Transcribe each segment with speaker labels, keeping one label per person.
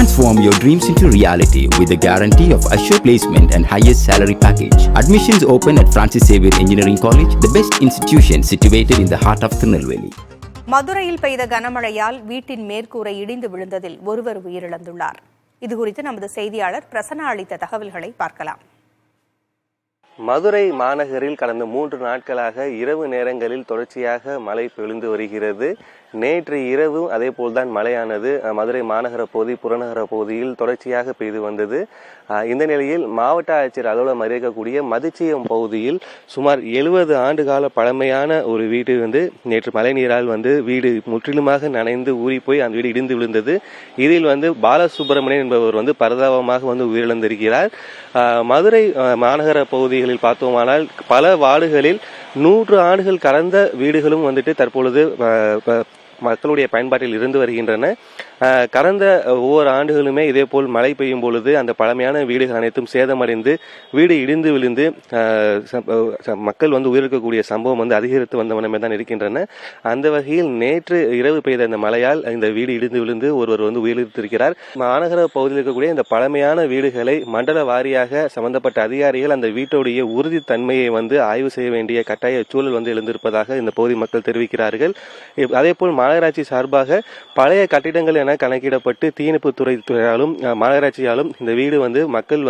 Speaker 1: Transform your dreams into reality with the guarantee of assured placement and highest salary package. Admissions open at Francis Xavier Engineering College, the best institution situated in the heart of Tirunelveli.
Speaker 2: மதுரையில் பெய்த கனமழையால் வீட்டின் மேற்கூரை இடிந்து விழுந்ததில் ஒருவர் உயிரிழந்துள்ளார். இதுகுறித்து நமது செய்தியாளர் பிரசன்னா அளித்த தகவல்களை பார்க்கலாம்.
Speaker 3: மதுரை மாநகரில் கடந்த 3 நாட்களாக இரவு நேரங்களில் தொடர்ச்சியாக மழை பொழிந்து வருகிறது. நேற்று இரவும் அதே போல்தான் மழையானது மதுரை மாநகர பகுதி புறநகர பகுதியில் தொடர்ச்சியாக பெய்து வந்தது. இந்த நிலையில் மாவட்ட ஆட்சியர் அலுவலகம் இருக்கக்கூடிய மதிச்சியம் பகுதியில் சுமார் 70 ஆண்டு கால பழமையான ஒரு வீடு நேற்று மழை நீரால் வீடு முற்றிலுமாக நனைந்து ஊறி போய் அந்த வீடு இடிந்து விழுந்தது. இதில் பாலசுப்ரமணியன் என்பவர் பரிதாபமாக உயிரிழந்திருக்கிறார். மதுரை மாநகர பகுதிகளில் பார்த்தோமானால் பல வார்டுகளில் 100 ஆண்டுகள் கடந்த வீடுகளும் தற்பொழுது மக்களுடைய பயன்பாட்டில் இருந்து வருகின்றன. கடந்த ஒவ்வொரு ஆண்டுகளுமே இதே போல் மழை பெய்யும் பொழுது அந்த பழமையான வீடுகள் அனைத்தும் சேதமடைந்து வீடு இடிந்து விழுந்து மக்கள் உயிரிழக்கக்கூடிய சம்பவம் அதிகரித்து வந்த வண்ணமே தான் இருக்கின்றன. அந்த வகையில் நேற்று இரவு பெய்த இந்த மழையால் இந்த வீடு இடிந்து விழுந்து ஒருவர் உயிரிழந்திருக்கிறார். மாநகர பகுதியில் இருக்கக்கூடிய இந்த பழமையான வீடுகளை மண்டல வாரியாக சம்பந்தப்பட்ட அதிகாரிகள் அந்த வீட்டுடைய உறுதித்தன்மையை ஆய்வு செய்ய வேண்டிய கட்டாய சூழல் எழுந்திருப்பதாக இந்த பகுதி மக்கள் தெரிவிக்கிறார்கள். அதே போல் மாநகராட்சி சார்பாக பழைய கட்டிடங்கள் என கணக்கிடப்பட்டு தீயணைப்பு துறையாலும் மாநகராட்சியாலும் இந்த வீடு மக்கள்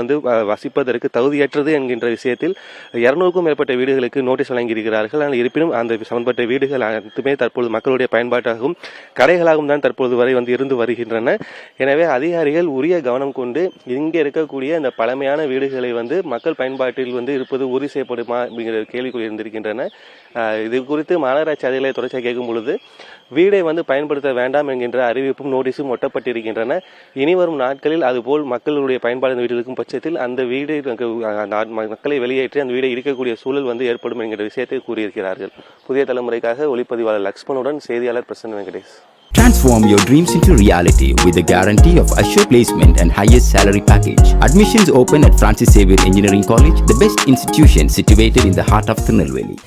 Speaker 3: வசிப்பதற்கு தகுதியற்றது என்கின்ற விஷயத்தில் 200க்கும் மேற்பட்ட வீடுகளுக்கு நோட்டீஸ் வழங்கியிருக்கிறார்கள். ஆனால் இருப்பினும் அந்த சம்பந்தப்பட்ட வீடுகள் அனைத்துமே தற்போது மக்களுடைய பயன்பாட்டாகவும் கடைகளாகவும் தான் தற்போது வரை இருந்து வருகின்றன. எனவே அதிகாரிகள் உரிய கவனம் கொண்டு இங்கே இருக்கக்கூடிய இந்த பழமையான வீடுகளை மக்கள் பயன்பாட்டில் இருப்பது உறுதி செய்யப்படுமா அப்படிங்கிற கேள்விக்குறி இருந்திருக்கின்றன. இது குறித்து மாநகராட்சி அதிகாரிகளை தொடர்ச்சியாக கேட்கும் பொழுது வீடை பயன்படுத்த வேண்டாம் என்கின்ற அறிவிப்பும் நோட்டீஸும் ஒட்டப்பட்டிருக்கின்றன. இனி வரும் நாட்களில் அதுபோல் மக்களுடைய பயன்பாடு வீடு இருக்கும் பட்சத்தில் அந்த வீடு மக்களை வெளியேற்றி அந்த வீடை இருக்கக்கூடிய சூழல் ஏற்படும் என்கிற விஷயத்தை கூறியிருக்கிறார்கள். புதிய தலைமுறைக்காக ஒளிப்பதிவாளர் லக்ஷ்மணுடன் செய்தியாளர் Prasanna Venkatesh.
Speaker 1: Transform your dreams into reality with the guarantee of assured placement and highest salary package. Admissions open at Francis Xavier Engineering College, the best institution situated in the heart of Tirunelveli.